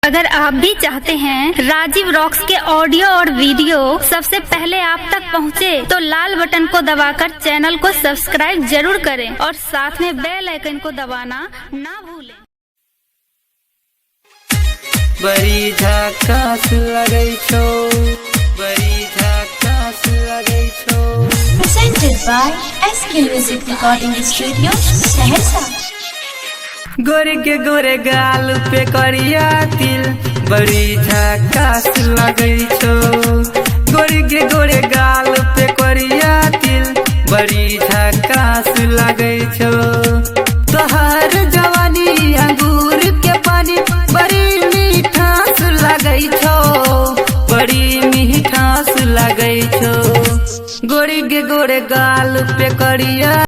अगर आप भी चाहते हैं राजीव रॉक्स के ऑडियो और वीडियो सबसे पहले आप तक पहुंचे, तो लाल बटन को दबाकर चैनल को सब्सक्राइब जरूर करें और साथ में बेल आइकन को दबाना ना भूलें। बड़ी झकास लगै छौ, बड़ी झकास लगै छौ। Presented by SK Music Recording Studio, Saharsa. गोरे के गोरे गाल पे करिया तिल, बड़ी झकास लगै छौ। गोरे के गोरे गाल पे करिया तिल, बड़ी झकास लगै छौ। तोहर जवानी अंगूर के पानी, बड़ी मीठास लगै छौ, बड़ी मीठास लगै छौ। गोरे के गोरे गाल पे करिया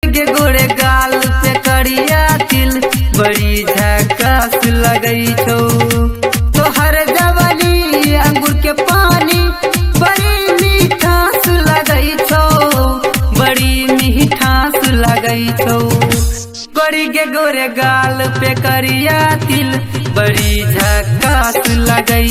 के गोरे गाल पे करिया तिल, बड़ी झकास लगै छौ। तोहर जवानी अंगूर के पानी, बड़ी मीठास लगै छौ, बड़ी मीठास लगै छौ। गोरी के गोरे गाल पे करिया तिल, बड़ी झकास लगै